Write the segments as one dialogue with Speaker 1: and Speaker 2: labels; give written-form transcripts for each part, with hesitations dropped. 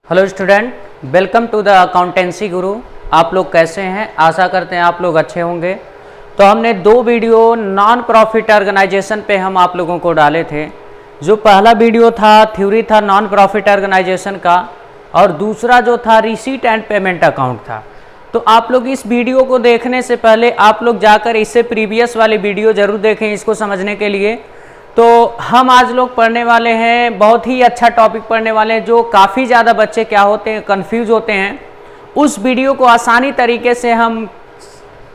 Speaker 1: Hello student, welcome to the accountancy guru. आप लोग कैसे हैं? आशा करते हैं आप लोग अच्छे होंगे। तो हमने दो वीडियो नॉन प्रॉफिट ऑर्गेनाइजेशन पे हम आप लोगों को डाले थे। जो पहला वीडियो था थ्योरी था नॉन प्रॉफिट ऑर्गेनाइजेशन का, और दूसरा जो था रिसीट एंड पेमेंट अकाउंट था। तो आप लोग इस वीडियो को देखने से पहले आप लोग जाकर इससे प्रीवियस वाली वीडियो ज़रूर देखें इसको समझने के लिए। तो हम आज लोग पढ़ने वाले हैं, बहुत ही अच्छा टॉपिक पढ़ने वाले हैं, जो काफ़ी ज़्यादा बच्चे क्या होते हैं, कंफ्यूज होते हैं। उस वीडियो को आसानी तरीके से हम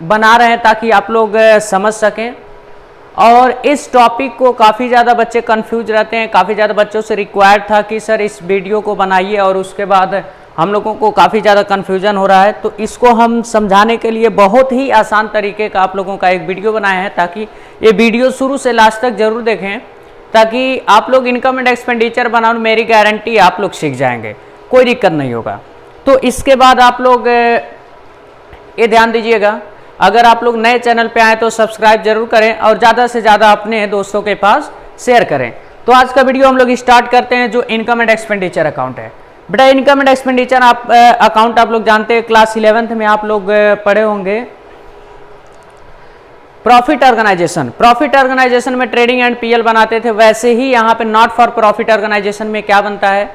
Speaker 1: बना रहे हैं ताकि आप लोग समझ सकें। और इस टॉपिक को काफ़ी ज़्यादा बच्चे कंफ्यूज रहते हैं, काफ़ी ज़्यादा बच्चों से रिक्वायर्ड था कि सर इस वीडियो को बनाइए, और उसके बाद हम लोगों को काफ़ी ज़्यादा कन्फ्यूजन हो रहा है। तो इसको हम समझाने के लिए बहुत ही आसान तरीके का आप लोगों का एक वीडियो बनाया है, ताकि ये वीडियो शुरू से लास्ट तक जरूर देखें, ताकि आप लोग इनकम एंड एक्सपेंडिचर बनाओ, मेरी गारंटी आप लोग सीख जाएंगे, कोई दिक्कत नहीं होगा। तो इसके बाद आप लोग ये ध्यान दीजिएगा, अगर आप लोग नए चैनल पे आए तो सब्सक्राइब जरूर करें और ज़्यादा से ज़्यादा अपने दोस्तों के पास शेयर करें। तो आज का वीडियो हम लोग स्टार्ट करते हैं, जो इनकम एंड एक्सपेंडिचर अकाउंट है। बेटा इनकम एंड एक्सपेंडिचर अकाउंट आप लोग जानते हैं, क्लास 11th में आप लोग पढ़े होंगे। प्रॉफिट ऑर्गेनाइजेशन में ट्रेडिंग एंड पीएल बनाते थे, वैसे ही यहाँ पे नॉट फॉर प्रॉफिट ऑर्गेनाइजेशन में क्या बनता है,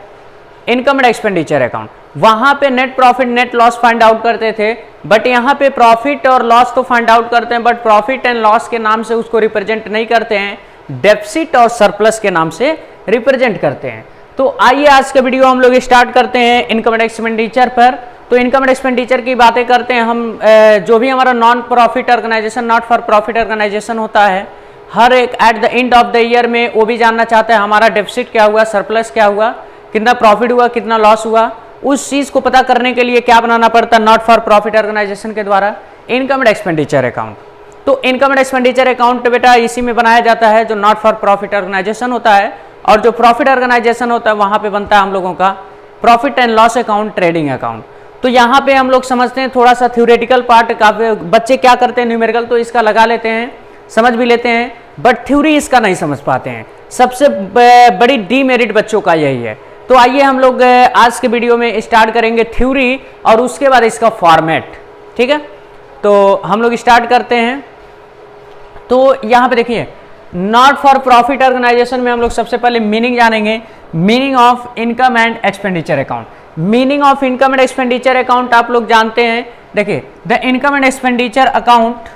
Speaker 1: इनकम एंड एक्सपेंडिचर अकाउंट। वहां पे net profit net loss find out करते थे, बट यहाँ पे प्रॉफिट और लॉस तो फाइंड आउट करते हैं, बट प्रॉफिट एंड लॉस के नाम से उसको रिप्रेजेंट नहीं करते हैं, डेफिसिट और सरप्लस के नाम से रिप्रेजेंट करते हैं। तो आइए आज का वीडियो हम लोग स्टार्ट करते हैं इनकम एंड एक्सपेंडिचर पर। तो इनकम एंड एक्सपेंडिचर की बातें करते हैं हम। जो भी हमारा non profit organisation not for profit organisation होता है, हर एक at the end of the year में वो भी जानना चाहता है हमारा डेफिसिट क्या हुआ, सरप्लस क्या हुआ, कितना प्रॉफिट हुआ, कितना लॉस हुआ। उस चीज को पता करने के लिए क्या बनाना पड़ता है, नॉट फॉर प्रॉफिट ऑर्गेनाइजेशन के द्वारा इनकम एंड एक्सपेंडिचर अकाउंट। तो इनकम एंड एक्सपेंडिचर अकाउंट बेटा इसी में बनाया जाता है, जो नॉट फॉर प्रॉफिट ऑर्गेनाइजेशन होता है, और जो प्रॉफिट ऑर्गेनाइजेशन होता है वहां पे बनता है हम लोगों का profit and loss account, trading account. तो यहाँ पे हम लोग समझते हैं थोड़ा सा थ्योरेटिकल पार्ट, काफी बच्चे क्या करते हैं, न्यूमेरिकल तो इसका लगा लेते हैं, समझ भी लेते हैं, बट थ्योरी इसका नहीं समझ पाते हैं। सबसे बड़ी डीमेरिट बच्चों का यही है। तो आइए हम लोग आज के वीडियो में स्टार्ट करेंगे थ्योरी, और उसके बाद इसका फॉर्मेट, ठीक है। तो हम लोग स्टार्ट करते हैं। तो यहाँ पे देखिए, नॉट फॉर प्रॉफिट ऑर्गेनाइजेशन में हम लोग सबसे पहले मीनिंग जानेंगे, meaning of income and expenditure account. Meaning of income and expenditure account आप लोग जानते हैं। देखिए, the income and expenditure account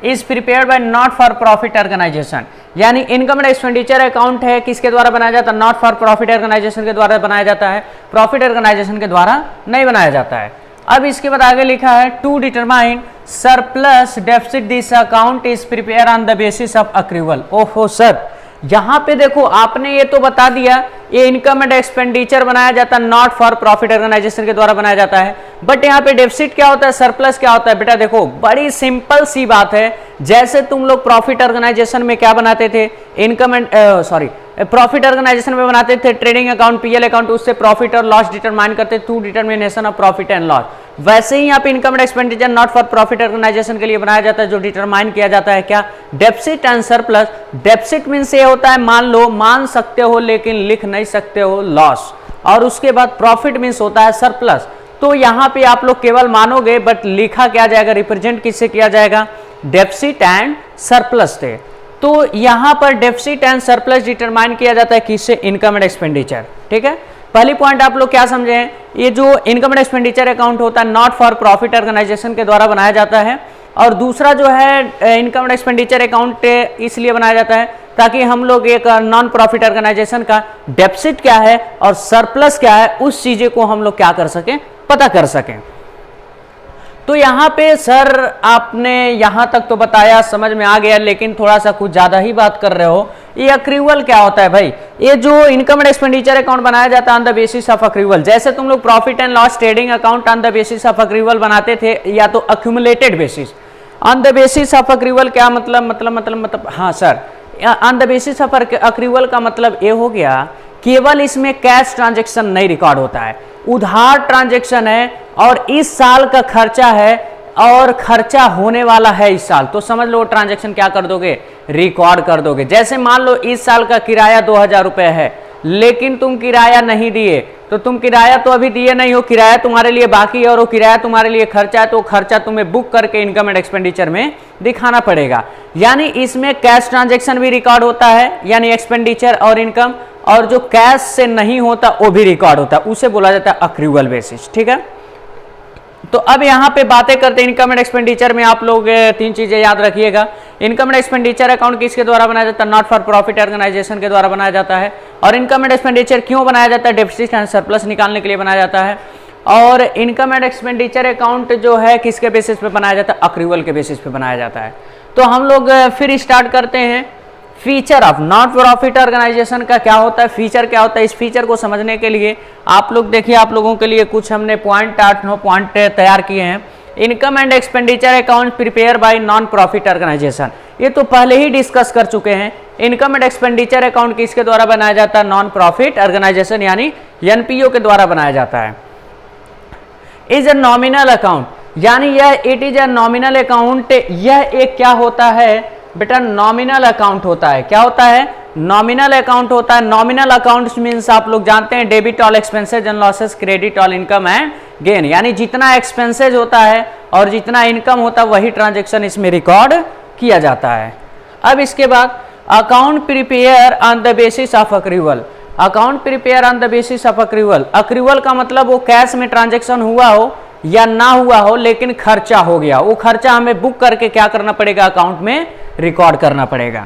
Speaker 1: is prepared by not for profit organisation. यानी इनकम एंड एक्सपेंडिचर अकाउंट है, किसके द्वारा बनाया जाता है, नॉट फॉर प्रॉफिट ऑर्गेनाइजेशन के द्वारा बनाया जाता है, प्रॉफिट ऑर्गेनाइजेशन के द्वारा नहीं बनाया जाता है। अब इसके बाद आगे लिखा है, to determine surplus deficit this account is prepare on the basis of accrual. ओहो सर, यहाँ पे देखो आपने ये तो बता दिया, ये इनकम एंड एक्सपेंडिचर बनाया जाता है, नॉट फॉर प्रॉफिट ऑर्गेनाइजेशन के द्वारा बनाया जाता है, बट यहाँ पे डेफिसिट क्या होता है, सरप्लस क्या होता है। बेटा देखो बड़ी सिंपल सी बात है, जैसे तुम लोग प्रॉफिट ऑर्गेनाइजेशन में क्या बनाते थे, इनकम एंड प्रॉफिट ऑर्गेनाइजेशन में बनाते थे ट्रेडिंग अकाउंट, पीएल अकाउंट, उससे प्रॉफिट और लॉस डिटरमाइन करते through determination of profit and loss. वैसे ही यहाँ पे income and expenditure not for profit organisation के लिए बनाया जाता है, जो डिटरमाइन किया जाता है क्या, deficit and surplus. Deficit means ये होता है, मान लो, मान सकते हो लेकिन लिख नहीं सकते हो, लॉस। और उसके बाद प्रॉफिट मींस होता है सरप्लस। तो यहाँ पे आप लोग केवल मानोगे, बट लिखा क्या जाएगा, रिप्रेजेंट किससे किया जाएगा, डेफिसिट एंड सरप्लस से। तो यहाँ पर डेफिसिट एंड सरप्लस डिटरमाइन किया जाता है किससे, इनकम एंड एक्सपेंडिचर, ठीक है। पहली पॉइंट आप लोग क्या समझे हैं, ये जो इनकम एंड एक्सपेंडिचर अकाउंट होता है नॉट फॉर प्रॉफिट ऑर्गेनाइजेशन के द्वारा बनाया जाता है, और दूसरा जो है इनकम एंड एक्सपेंडिचर अकाउंट इसलिए बनाया जाता है ताकि हम लोग एक नॉन प्रॉफिट ऑर्गेनाइजेशन का डेफिसिट क्या है और सरप्लस क्या है, उस चीजें को हम लोग क्या कर सकें, पता कर सकें। तो यहाँ पे सर आपने यहाँ तक तो बताया, समझ में आ गया, लेकिन थोड़ा सा कुछ ज्यादा ही बात कर रहे हो। ये अक्रूवल क्या होता है भाई, ये जो इनकम एंड एक्सपेंडिचर अकाउंट बनाया जाता है on the basis of accrual. जैसे तुम लोग profit and loss trading account on the basis of accrual बनाते थे, या तो accumulated basis. On the basis of accrual क्या मतलब हाँ sir, on the basis of accrual का मतलब ये हो गया, केवल इसमें कैश ट्रांजेक्शन नहीं रिकॉर्ड होता है, उधार ट्रांजेक्शन है, और इस साल का खर्चा है और खर्चा होने वाला है इस साल, तो समझ लो ट्रांजेक्शन क्या कर दोगे, रिकॉर्ड कर दोगे। जैसे मान लो इस साल का किराया 2000 रुपए है, लेकिन तुम किराया नहीं दिए, तो तुम किराया तो अभी दिए नहीं हो, किराया तुम्हारे लिए बाकी है और वो किराया तुम्हारे लिए खर्चा है, तो खर्चा तुम्हें बुक करके इनकम एंड एक्सपेंडिचर में दिखाना पड़ेगा। यानी इसमें कैश ट्रांजैक्शन भी रिकॉर्ड होता है, यानी एक्सपेंडिचर और इनकम, और जो कैश से नहीं होता वो भी रिकॉर्ड होता है, उसे बोला जाता है अक्रूवल बेसिस। ठीक है, तो अब यहाँ पे बातें करते हैं इनकम एंड एक्सपेंडिचर में। आप लोग 3 चीजें याद रखिएगा। इनकम एंड एक्सपेंडिचर अकाउंट किसके द्वारा बनाया जाता है? नॉट फॉर प्रॉफिट ऑर्गेनाइजेशन के द्वारा बनाया जाता है। और इनकम एंड एक्सपेंडिचर क्यों बनाया जाता है? डेफिसिट एंड सरप्लस निकालने के लिए बनाया जाता है। और इनकम एंड एक्सपेंडिचर अकाउंट जो है किसके बेसिस पे बनाया जाता है? अक्रूवल के बेसिस पे बनाया जाता है। तो हम लोग फिर स्टार्ट करते हैं। Feature of not profit organisation का क्या होता है, फीचर क्या होता है, इस फीचर को समझने के लिए आप लोग देखिए, आप लोगों के लिए कुछ हमने पॉइंट 8-9 पॉइंट तैयार किए हैं। Income and expenditure account prepare by non profit organisation, ये तो पहले ही डिस्कस कर चुके हैं। इनकम एंड एक्सपेंडिचर अकाउंट किसके द्वारा बनाया जाता है? नॉन प्रॉफिट ऑर्गेनाइजेशन यानी एनपीओ के द्वारा बनाया जाता है। इज ए नॉमिनल अकाउंट, यानी यह it is a nominal account, यह एक क्या होता है बेटा? नॉमिनल अकाउंट होता है। क्या होता है? नॉमिनल अकाउंट होता है। नॉमिनल अकाउंट मींस आप लोग जानते हैं debit all expenses and losses, credit all income and gain, यानी जितना एक्सपेंसेज होता है और जितना इनकम होता है वही ट्रांजेक्शन इसमें रिकॉर्ड किया जाता है। अब इसके बाद account prepare on the basis of accrual, account prepare on the basis of accrual. Accrual का मतलब वो कैश में ट्रांजेक्शन हुआ हो या ना हुआ हो लेकिन खर्चा हो गया, वो खर्चा हमें बुक करके क्या करना पड़ेगा? अकाउंट में रिकॉर्ड करना पड़ेगा।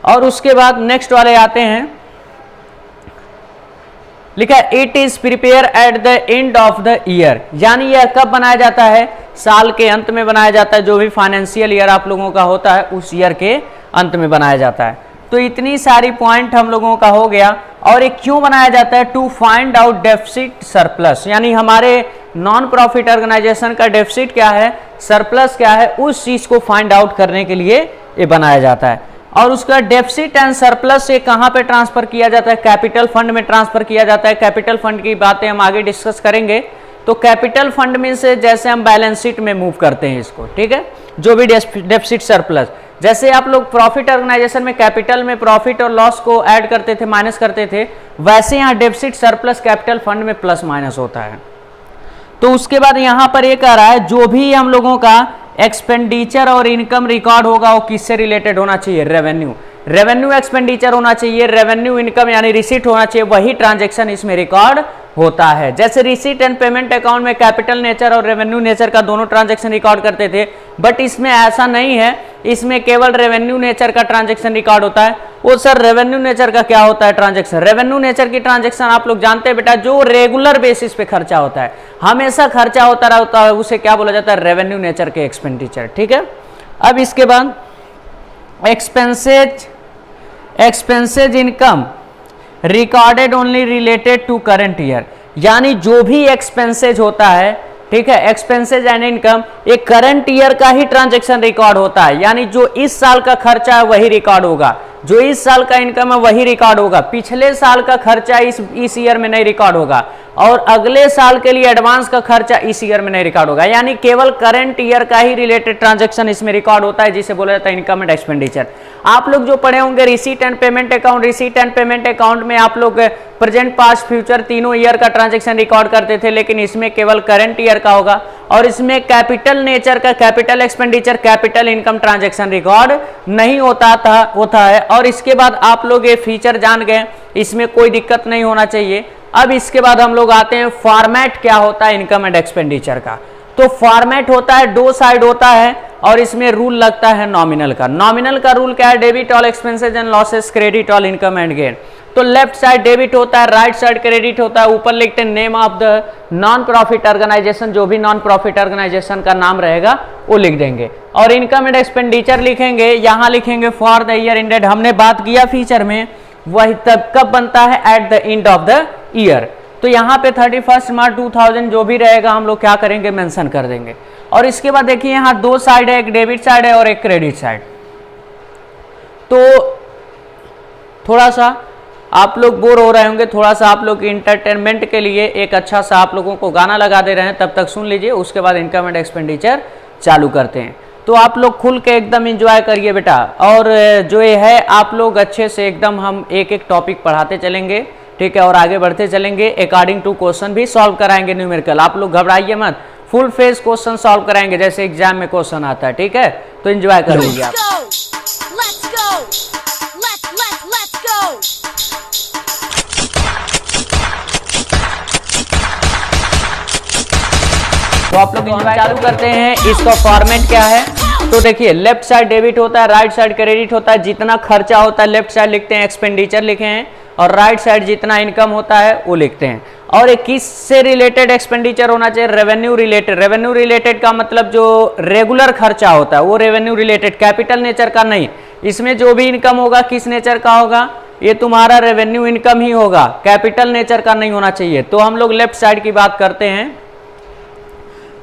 Speaker 1: और उसके बाद नेक्स्ट वाले आते हैं, लिखा है it is prepare eight the end of the year, यानी यह कब बनाया जाता है? साल के अंत में बनाया जाता है। जो भी फाइनेंशियल ईयर आप लोगों का होता है उस ईयर के अंत में बनाया जाता है। तो इतनी सारी पॉइंट हम लोगों का हो गया। और ये क्यों बनाया जाता है? To find out deficit surplus, यानी हमारे नॉन प्रॉफिट ऑर्गेनाइजेशन का डेफिसिट क्या है, सरप्लस क्या है, उस चीज को फाइंड आउट करने के लिए ये बनाया जाता है। और उसका डेफिसिट एंड सरप्लस से कहां पे ट्रांसफर किया जाता है? कैपिटल फंड में ट्रांसफर किया जाता है। कैपिटल फंड की बातें हम आगे डिस्कस करेंगे। तो कैपिटल फंड में से जैसे हम बैलेंस शीट में मूव करते हैं इसको, ठीक है, जो भी डेफिसिट सरप्लस, जैसे आप लोग प्रॉफिट ऑर्गेनाइजेशन में कैपिटल में प्रॉफिट और लॉस को ऐड करते थे, माइनस करते थे, वैसे यहाँ डेफिसिट सरप्लस कैपिटल फंड में प्लस माइनस होता है। तो उसके बाद यहाँ पर ये कह रहा है जो भी हम लोगों का एक्सपेंडिचर और इनकम रिकॉर्ड होगा वो किससे रिलेटेड होना चाहिए? रेवेन्यू, रेवेन्यू एक्सपेंडिचर होना चाहिए, रेवेन्यू इनकम यानी रिसीट होना चाहिए, वही ट्रांजैक्शन इसमें रिकॉर्ड होता है। जैसे रिसीट एंड पेमेंट अकाउंट में कैपिटल नेचर और रेवेन्यू नेचर का दोनों ट्रांजैक्शन रिकॉर्ड करते थे, बट इसमें ऐसा नहीं है, इसमें केवल रेवेन्यू नेचर का ट्रांजैक्शन रिकॉर्ड होता है। वो सर रेवेन्यू नेचर का क्या होता है ट्रांजैक्शन? रेवेन्यू नेचर की ट्रांजैक्शन आप लोग जानते हैं बेटा, जो रेगुलर बेसिस पे खर्चा होता है, हमेशा खर्चा होता रहता है, उसे क्या बोला जाता है? रेवेन्यू नेचर के एक्सपेंडिचर। ठीक है, अब इसके बाद expenses income recorded only related to current year, यानी जो भी एक्सपेंसेज होता है, ठीक है, एक्सपेंसेज एंड इनकम, एक करंट ईयर का ही ट्रांजैक्शन रिकॉर्ड होता है, यानी जो इस साल का खर्चा है वही रिकॉर्ड होगा, जो इस साल का इनकम है वही रिकॉर्ड होगा, पिछले साल का खर्चा इस ईयर में नहीं रिकॉर्ड होगा, और अगले साल के लिए एडवांस का खर्चा इस ईयर में नहीं रिकॉर्ड होगा, यानी केवल करंट ईयर का ही रिलेटेड ट्रांजैक्शन इसमें रिकॉर्ड होता है, जिसे बोला जाता है इनकम एंड एक्सपेंडिचर। आप लोग जो पढ़े होंगे receipt and payment account, receipt and payment account में आप लोग प्रेजेंट पास्ट फ्यूचर तीनों ईयर का ट्रांजैक्शन रिकॉर्ड करते थे, लेकिन इसमें केवल करंट ईयर का होगा, और इसमें कैपिटल नेचर का capital expenditure, capital income transaction record नहीं होता है। और इसके बाद आप लोग ये फीचर जान गए, इसमें कोई दिक्कत नहीं होना चाहिए। अब इसके बाद हम लोग आते हैं फॉर्मेट क्या होता है इनकम एंड एक्सपेंडिचर का। तो फॉर्मेट होता है, दो साइड होता है, और इसमें रूल लगता है नॉमिनल का। नॉमिनल का रूल क्या है? Debit all expenses and losses, credit all income and gain. तो लेफ्ट साइड डेबिट होता है, राइट साइड क्रेडिट होता है, ऊपर लिखते हैं name of the non profit organisation, जो भी नॉन प्रॉफिट ऑर्गेनाइजेशन का नाम रहेगा वो लिख देंगे, और इनकम एंड एक्सपेंडिचर लिखेंगे, यहाँ लिखेंगे फॉर द ईयर एंडेड। हमने बात किया फीचर में, वही तब कब बनता है? Eight the end of the year. तो यहाँ पे 31 मार्च 2000 जो भी रहेगा हम लोग क्या करेंगे? मेंशन कर देंगे। और इसके बाद देखिए यहाँ दो साइड है, एक डेबिट साइड है और एक क्रेडिट साइड। तो थोड़ा सा आप लोग बोर हो रहे होंगे, थोड़ा सा आप लोग इंटरटेनमेंट के लिए एक अच्छा सा आप लोगों को गाना लगा दे रहे हैं, तब तक सुन लीजिए, उसके बाद इनकम एंड एक्सपेंडिचर चालू करते हैं। तो आप लोग खुल के एकदम एंजॉय करिए बेटा, और जो ये है आप लोग अच्छे से एकदम हम एक एक टॉपिक पढ़ाते चलेंगे, ठीक है, और आगे बढ़ते चलेंगे, अकॉर्डिंग टू क्वेश्चन भी सॉल्व कराएंगे न्यूमेरिकल। आप लोग घबराइए मत, फुल फेज क्वेश्चन सॉल्व कराएंगे जैसे एग्जाम में क्वेश्चन आता है, ठीक है, तो एंजॉय कर लीजिए आप। तो आप लोग चालू करते हैं, इसका फॉर्मेट क्या है। तो देखिए, लेफ्ट साइड डेबिट होता है, राइट साइड क्रेडिट होता है। जितना खर्चा होता है लेफ्ट साइड लिखते हैं, एक्सपेंडिचर लिखे हैं, और राइट साइड जितना इनकम होता है वो लिखते हैं। और एक किस से रिलेटेड एक्सपेंडिचर होना चाहिए, रेवेन्यू रिलेटेड। रेवेन्यू रिलेटेड का मतलब जो रेगुलर खर्चा होता है वो रेवेन्यू रिलेटेड, कैपिटल नेचर का नहीं। इसमें जो भी इनकम होगा किस नेचर का होगा, ये तुम्हारा रेवेन्यू इनकम ही होगा, कैपिटल नेचर का नहीं होना चाहिए। तो हम लोग लेफ्ट साइड की बात करते हैं।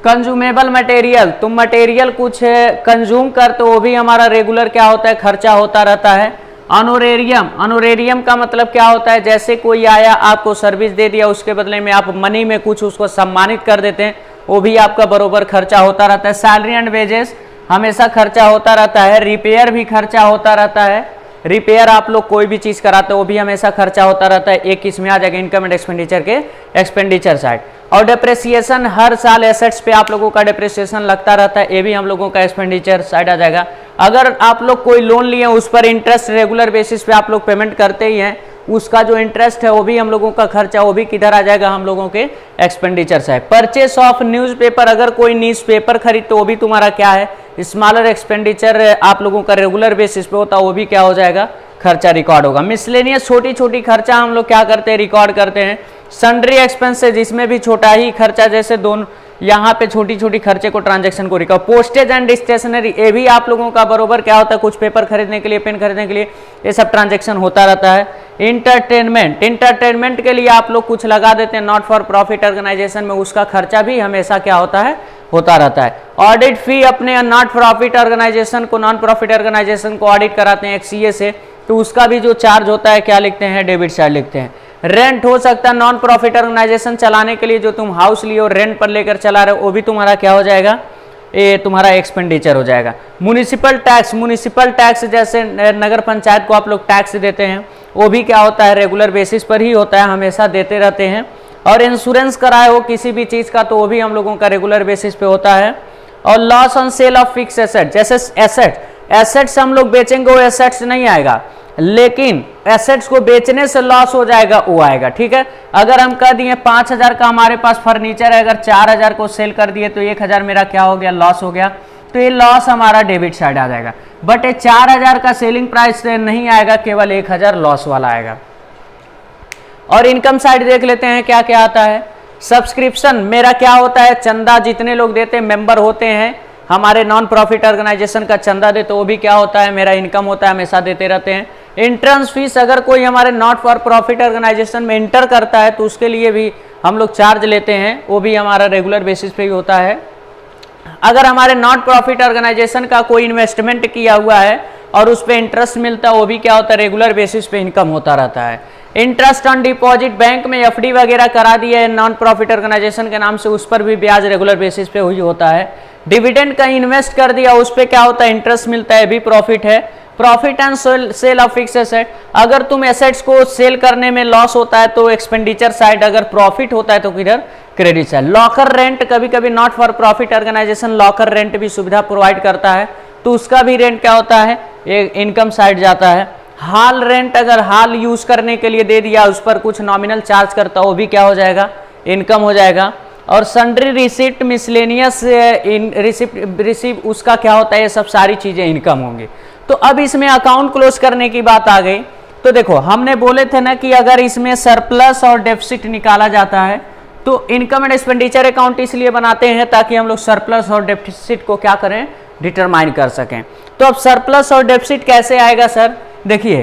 Speaker 1: कंज्यूमेबल मटेरियल, तुम मटेरियल कुछ कंज्यूम करते हो, वो भी हमारा रेगुलर क्या होता है, खर्चा होता रहता है। ऑनोरेरियम, ऑनोरेरियम का मतलब क्या होता है, जैसे कोई आया आपको सर्विस दे दिया, उसके बदले में आप मनी में कुछ उसको सम्मानित कर देते हैं, वो भी आपका बरोबर खर्चा होता रहता है। सैलरी एंड वेजेस हमेशा खर्चा होता रहता है। रिपेयर भी खर्चा होता रहता है, रिपेयर आप लोग कोई भी चीज कराते हो वो भी हमेशा खर्चा होता रहता है। एक इसमें आ जाएगा इनकम एंड एक्सपेंडिचर के एक्सपेंडिचर साइड। और डेप्रेसिएशन, हर साल एसेट्स पे आप लोगों का डेप्रेसिएशन लगता रहता है, ये भी हम लोगों का एक्सपेंडिचर साइड आ जाएगा। अगर आप लोग कोई लोन लिए उस पर इंटरेस्ट रेगुलर बेसिस पे आप लोग पेमेंट करते ही हैं, उसका जो इंटरेस्ट है वो भी हम लोगों का खर्चा, वो भी किधर आ जाएगा, हम लोगों के expenditure side. Purchase of newspaper, अगर कोई न्यूज़पेपर खरीदते वो भी तुम्हारा क्या है, स्मॉलर एक्सपेंडिचर आप लोगों का रेगुलर बेसिस पे होता है, वो भी क्या हो जाएगा, खर्चा रिकॉर्ड होगा। मिसलेनियस छोटी छोटी खर्चा हम लोग क्या करते हैं, रिकॉर्ड करते हैं। सन्ड्री एक्सपेंसेस, इसमें भी छोटा ही खर्चा, जैसे दोनों यहाँ पे छोटी छोटी खर्चे को, ट्रांजैक्शन को रिकॉर्ड। पोस्टेज एंड स्टेशनरी, ये भी आप लोगों का बरोबर क्या होता है, कुछ पेपर खरीदने के लिए, पेन खरीदने के लिए, ये सब ट्रांजैक्शन होता रहता है। इंटरटेनमेंट, इंटरटेनमेंट के लिए आप लोग कुछ लगा देते हैं नॉट फॉर प्रॉफिट ऑर्गेनाइजेशन में, उसका खर्चा भी हमेशा क्या होता है, होता रहता है। ऑडिट फी, अपने नॉट प्रॉफिट ऑर्गेनाइजेशन को, नॉन प्रॉफिट ऑर्गेनाइजेशन को ऑडिट कराते हैं एक्सीए से, तो उसका भी जो चार्ज होता है क्या लिखते हैं, डेबिट साइड लिखते हैं। रेंट हो सकता है, नॉन प्रॉफिट ऑर्गेनाइजेशन चलाने के लिए जो तुम हाउस लिए हो, रेंट पर लेकर चला रहे हो, वो भी तुम्हारा क्या हो जाएगा, ये तुम्हारा एक्सपेंडिचर हो जाएगा। म्युनिसिपल टैक्स, म्युनिसिपल टैक्स जैसे नगर पंचायत को आप लोग टैक्स देते हैं, वो भी क्या होता है, रेगुलर बेसिस पर ही होता है, हमेशा देते रहते हैं। और इंश्योरेंस कराए हो किसी भी चीज़ का, तो वो भी हम लोगों का रेगुलर बेसिस पे होता है। और loss on sale of fix asset, जैसे एसेट्स हम लोग बेचेंगे वो एसेट्स नहीं आएगा, लेकिन एसेट्स को बेचने से लॉस हो जाएगा वो आएगा, ठीक है। अगर हम कह दिए 5,000 का हमारे पास फर्नीचर है, अगर 4,000 को सेल कर दिए तो 1,000 मेरा क्या हो गया, लॉस हो गया, तो ये लॉस हमारा डेबिट साइड आ जाएगा। बट ये 4,000 का सेलिंग प्राइस नहीं आएगा, केवल 1,000 लॉस वाला आएगा। और इनकम साइड देख लेते हैं क्या क्या आता है। सब्सक्रिप्शन मेरा क्या होता है, चंदा जितने लोग देते हैं, मेंबर होते हैं हमारे नॉन प्रॉफिट ऑर्गेनाइजेशन का चंदा दे, तो वो भी क्या होता है, मेरा इनकम होता है, हमेशा देते रहते हैं। एंट्रेंस फीस, अगर कोई हमारे नॉट फॉर प्रॉफिट ऑर्गेनाइजेशन में इंटर करता है तो उसके लिए भी हम लोग चार्ज लेते हैं, वो भी हमारा रेगुलर बेसिस पे ही होता है। अगर हमारे नॉट प्रॉफिट ऑर्गेनाइजेशन का कोई इन्वेस्टमेंट किया हुआ है और उस पर इंटरेस्ट मिलता है, वो भी क्या होता है, रेगुलर बेसिस पे इनकम होता रहता है। इंटरेस्ट ऑन डिपॉजिट, बैंक में एफडी वगैरह करा दिया है नॉन प्रॉफिट ऑर्गेनाइजेशन के नाम से, उस पर भी ब्याज रेगुलर बेसिस पे ही होता है। डिविडेंड कहीं इन्वेस्ट कर दिया, उस पर क्या होता है, इंटरेस्ट मिलता है, भी प्रॉफिट है। Profit and sale of fix asset, अगर तुम एसेट्स को सेल करने में लॉस होता है तो एक्सपेंडिचर साइड, अगर प्रॉफिट होता है तो किधर, क्रेडिट साइड। लॉकर रेंट, कभी कभी not for profit organisation locker rent भी सुविधा प्रोवाइड करता है, तो उसका भी रेंट क्या होता है, ये इनकम साइड जाता है। हाल रेंट, अगर हाल यूज करने के लिए दे दिया, उस पर कुछ नॉमिनल चार्ज करता, वो भी क्या हो जाएगा, इनकम हो जाएगा। और सन्ड्री रिसिप्ट, मिसलेनियस रिसिप्ट, उसका क्या होता है, ये सब सारी चीजें इनकम होंगी। तो अब इसमें अकाउंट क्लोज करने की बात आ गई। तो देखो, हमने बोले थे ना कि अगर इसमें सरप्लस और डेफिसिट निकाला जाता है तो इनकम एंड एक्सपेंडिचर अकाउंट इसलिए बनाते हैं ताकि हम लोग सरप्लस और डेफिसिट को क्या करें, डिटरमाइन कर सकें। तो अब सरप्लस और डेफिसिट कैसे आएगा सर, देखिए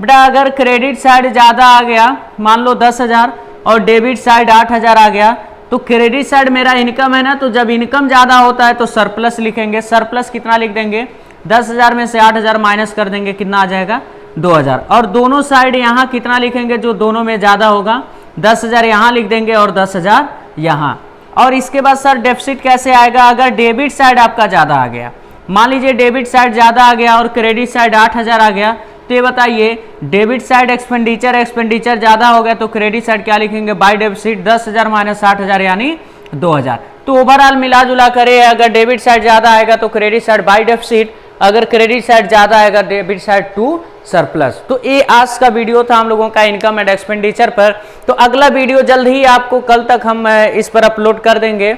Speaker 1: बेटा, अगर क्रेडिट साइड ज़्यादा आ गया, मान लो 10,000 और डेबिट साइड 8,000 आ गया, तो क्रेडिट साइड मेरा इनकम है ना, तो जब इनकम ज़्यादा होता है तो सरप्लस लिखेंगे। सरप्लस कितना लिख देंगे, 10,000 में से 8,000 माइनस कर देंगे, कितना आ जाएगा, 2,000। और दोनों साइड यहाँ कितना लिखेंगे, जो दोनों में ज़्यादा होगा, 10,000 यहाँ लिख देंगे और 10,000 यहाँ। और इसके बाद सर डेफिसिट कैसे आएगा, अगर डेबिट साइड आपका ज़्यादा आ गया, मान लीजिए डेबिट साइड ज़्यादा आ गया और क्रेडिट साइड 8,000 आ गया, तो ये बताइए डेबिट साइड एक्सपेंडिचर ज़्यादा हो गया तो क्रेडिट साइड क्या लिखेंगे, बाय डेबिट 10,000 माइनस 60,000 यानी 2,000। तो ओवरऑल मिला जुला करे अगर डेबिट साइड ज़्यादा आएगा तो क्रेडिट साइड बाय डेबिट, अगर क्रेडिट साइड ज़्यादा आएगा डेबिट साइड टू सरप्लस। तो ये आज का वीडियो था हम लोगों का इनकम एंड एक्सपेंडिचर पर। तो अगला वीडियो जल्द ही आपको कल तक हम इस पर अपलोड कर देंगे।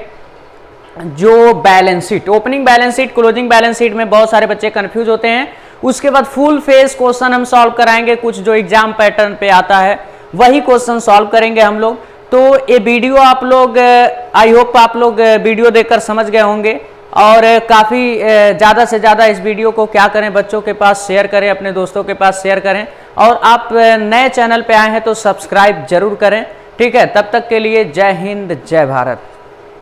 Speaker 1: जो balance sheet, opening balance sheet, closing balance sheet में बहुत सारे बच्चे कंफ्यूज होते हैं, उसके बाद फुल फेस क्वेश्चन हम सॉल्व कराएंगे, कुछ जो एग्जाम पैटर्न पे आता है वही क्वेश्चन सॉल्व करेंगे हम लोग। तो ये वीडियो आप लोग आई होप आप लोग वीडियो देखकर समझ गए होंगे और काफ़ी ज़्यादा से ज़्यादा इस वीडियो को क्या करें, बच्चों के पास शेयर करें, अपने दोस्तों के पास शेयर करें और आप नए चैनल पे आए हैं तो सब्सक्राइब जरूर करें। ठीक है, तब तक के लिए जय हिंद जय भारत।